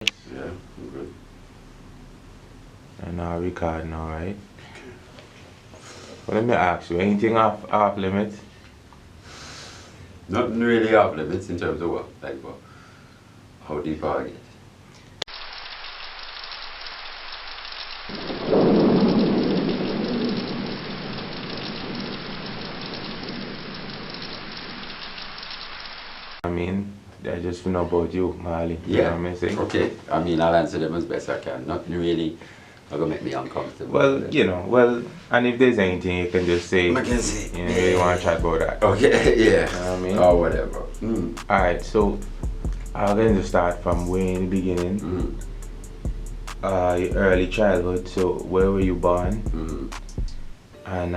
Yeah, I'm good. And now recording, alright. Well, let me ask you, anything off limits? Nothing really off limits in terms of what? Like what? How deep are you? I mean, I just know about you, Marley. You know what I'm saying? Okay. I mean, I'll answer them as best I can. Nothing really gonna make me uncomfortable. Well, and if there's anything you can just say, I can say. you know, you want to chat about that. Okay, yeah. You know what I mean? Or whatever. Alright, so I'm going to start from way in the beginning. Your early childhood. So where were you born? And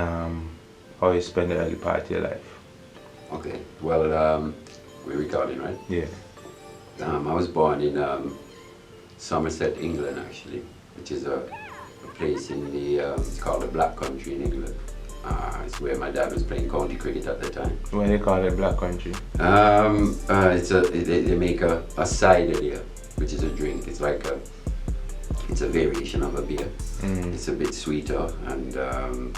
how you spend the early part of your life? Okay. Well, we're recording, right? Yeah. I was born in Somerset, England, actually, which is a place in the it's called the Black Country in England. It's where my dad was playing county cricket at the time. Why they call it Black Country? They make a cider there, which is a drink. It's a variation of a beer. It's a bit sweeter, and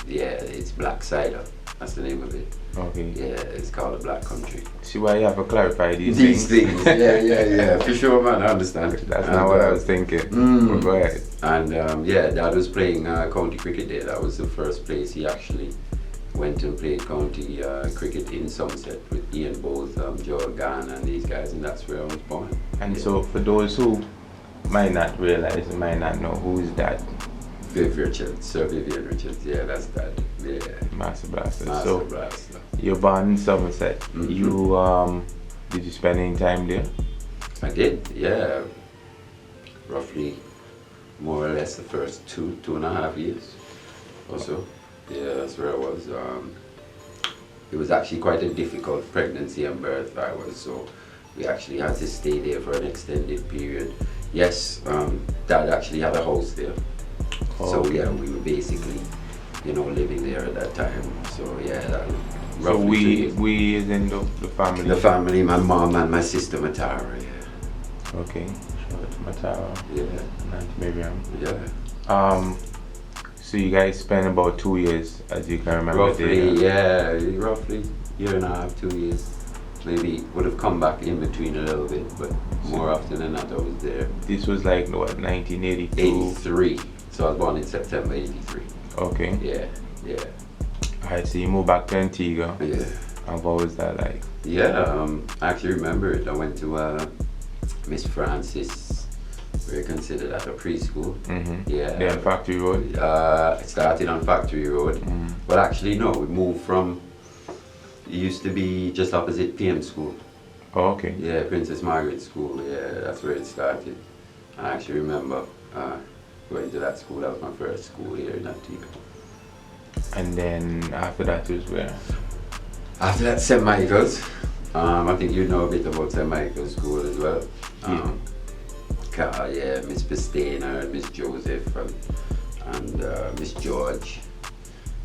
it's black cider. That's the name of it. Okay. Yeah, it's called the Black Country. See why you have to clarify these things. Yeah, for sure, man. I understand. That's not what I was thinking. But go ahead. And Dad was playing county cricket there. That was the first place he actually went and played county cricket in Somerset with Ian Bowles, Joel Gann, and these guys, and that's where I was born. And so, for those who might not realize, might not know, who is that? Viv Richards, Sir Vivian Richards. Yeah, that's Dad. Yeah. Master Blaster. Master Blaster. You're born in Somerset. You did you spend any time there? I did. Yeah. Roughly, more or less, the first two and a half years or so. Yeah, that's where I was. It was actually quite a difficult pregnancy and birth. So we actually had to stay there for an extended period. Yes, Dad actually had a house there. So we were basically, living there at that time. So yeah, so we is in the family. The family, my mom and my sister Matara. Yeah. Okay. Shout out to Matara. Yeah. And Aunt Miriam. Yeah. So you guys spent about 2 years, as you can remember. Roughly year and a half, 2 years. Maybe would have come back in between a little bit, but more often than not I was there. This was like what, 1982? 83. So I was born in September 83. Okay. Yeah. Alright, so you moved back to Antigua. Yeah. And what was that like? Yeah, I actually remember it. I went to Miss Francis. We're considered at a preschool. Yeah. There on Factory Road? It started on Factory Road. But actually no, we moved from, it used to be just opposite PM School. Oh, okay. Yeah, Princess Margaret School. Yeah, that's where it started. I actually remember going to that school. That was my first school here in Antigua. And then after that was where? After that, St. Michael's. I think you know a bit about St. Michael's School as well. Miss Pestainer, Miss Joseph, and Miss George.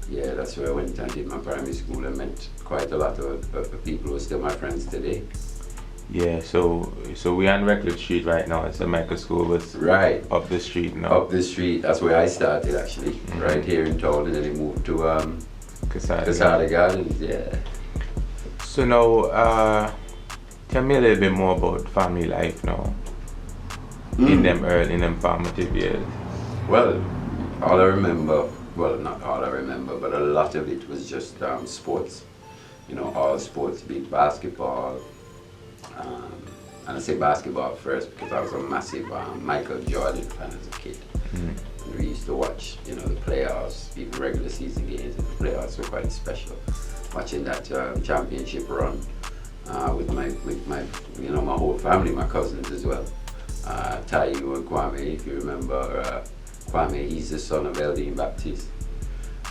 Yeah, that's where I went and did my primary school and met quite a lot of people who are still my friends today. Yeah, so we're on Reckless Street right now. It's a Michael School, but right up the street now. Up the street, that's where I started actually, right here in town, and then I moved to Casada Gardens. Yeah. So now, tell me a little bit more about family life now. In them formative years. Well, all I remember, well, not all I remember, but a lot of it was just sports. All sports, be it basketball. And I say basketball first because I was a massive Michael Jordan fan as a kid. And we used to watch, the playoffs, even regular season games, and the playoffs were quite special. Watching that championship run with my my whole family, my cousins as well. Tayu and Kwame, if you remember, Kwame, he's the son of Eldine Baptiste.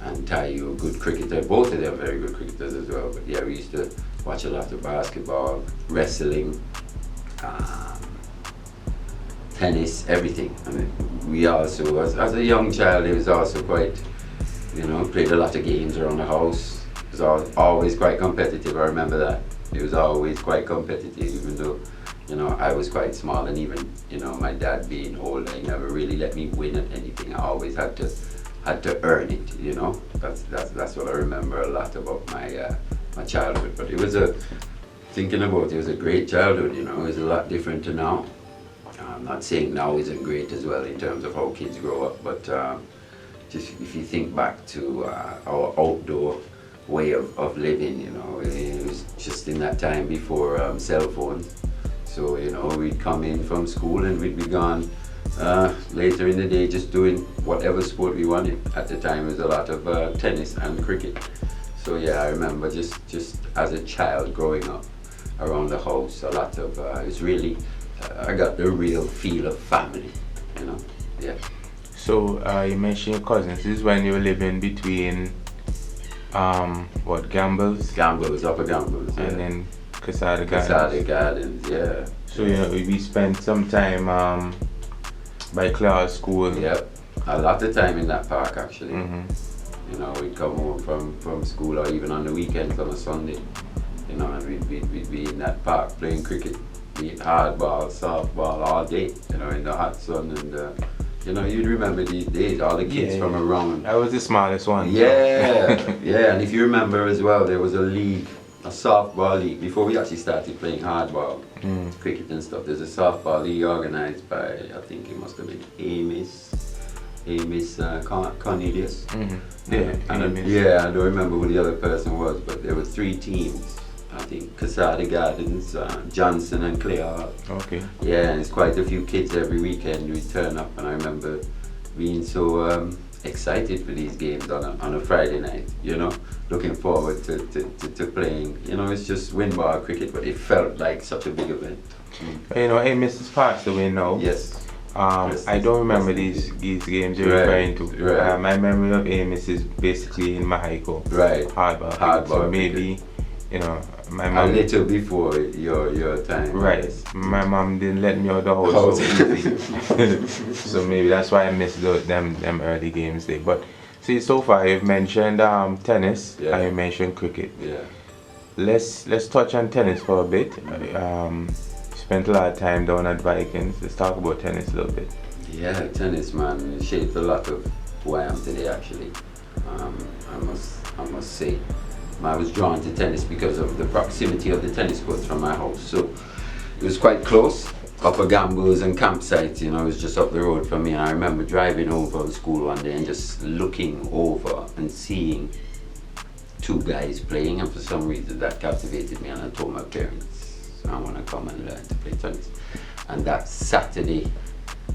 And Tayu, a good cricketer, both of them very good cricketers as well. But yeah, we used to watch a lot of basketball, wrestling, tennis, everything. I mean, we also, as a young child, it was also quite, played a lot of games around the house. It was always quite competitive, I remember that. It was always quite competitive, even though You know, I was quite small, and even, you know, my dad being older, he never really let me win at anything. I always had to earn it, you know. That's what I remember a lot about my childhood. But it was thinking about it, was a great childhood, you know. It was a lot different to now. I'm not saying now isn't great as well in terms of how kids grow up, but just if you think back to our outdoor way of living, you know, it was just in that time before cell phones. So, you know, we'd come in from school and we'd be gone later in the day just doing whatever sport we wanted. At the time, it was a lot of tennis and cricket. So yeah, I remember just as a child growing up around the house, a lot of, it's really, I got the real feel of family, you know, yeah. So you mentioned your cousins. This is when you were living between, Gambles? Gambles, Upper Gambles, yeah. And then Casada Gardens. Casada Gardens, yeah. So you know, we spent some time by Clare School. Yep, a lot of time in that park actually. Mm-hmm. You know, we'd come home from school, or even on the weekends on a Sunday, you know, and we'd be in that park playing cricket, be it hardball, softball all day, you know, in the hot sun. And you know, you'd remember these days, all the kids from around. I was the smallest one. Yeah, yeah, and if you remember as well, there was a league, a softball league, before we actually started playing hardball, cricket and stuff. There's a softball league organized by, I think it must have been Amos Cornelius. Mm-hmm. Yeah, yeah, I don't remember who the other person was, but there were 3 teams. I think Casada Gardens, Johnson and Clare. Okay. Yeah, and it's quite a few kids every weekend we turn up, and I remember being so excited for these games on a Friday night, you know, looking forward to playing. You know, it's just wind ball cricket, but it felt like such a big event. You know, Amos is passed away now. Yes. I don't remember these games you're referring to. Right. My memory of Amos is basically in Mexico. Right. Hardball. So maybe, you know, my mom. A little before your time. Right. Yes. My mom didn't let me out the house so easy. So maybe that's why I missed them early games there. But see, so far you've mentioned tennis and you mentioned cricket. Yeah. Let's touch on tennis for a bit. Spent a lot of time down at Vikings. Let's talk about tennis a little bit. Yeah, tennis, man, it shaped a lot of who I am today. Actually, I must say, I was drawn to tennis because of the proximity of the tennis courts from my house. So it was quite close. Upper Gambles and campsites, you know, it was just up the road from me. And I remember driving home from school one day and just looking over and seeing 2 guys playing, and for some reason that captivated me, and I told my parents, I want to come and learn to play tennis. And that Saturday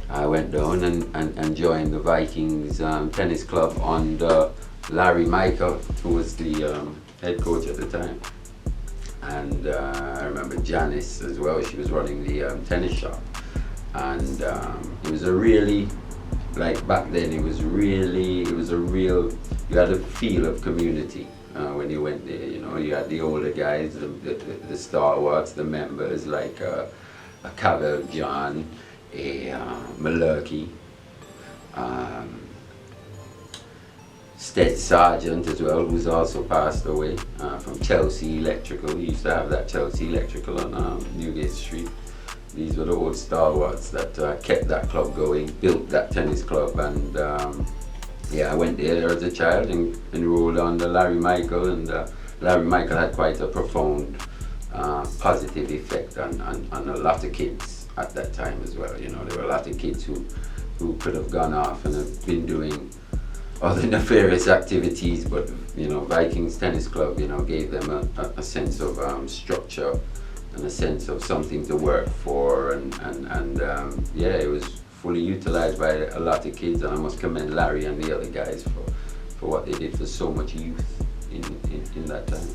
I went down and joined the Vikings tennis club under Larry Michael, who was the head coach at the time. And I remember Janice as well, she was running the tennis shop. And it was a really, like back then, it was a real, you had a feel of community. When you went there, you know, you had the older guys, the stalwarts, the members like a Cavell John, a Malerkey, Stead Sargent as well, who's also passed away, from Chelsea Electrical. We used to have that Chelsea Electrical on Newgate Street. These were the old stalwarts that kept that club going, built that tennis club, and yeah, I went there as a child and enrolled under Larry Michael, and Larry Michael had quite a profound positive effect on a lot of kids at that time as well. You know, there were a lot of kids who could have gone off and have been doing other nefarious activities, but you know, Vikings Tennis Club, you know, gave them a sense of structure and a sense of something to work for, and yeah, it was fully utilized by a lot of kids, and I must commend Larry and the other guys for what they did for so much youth in that time.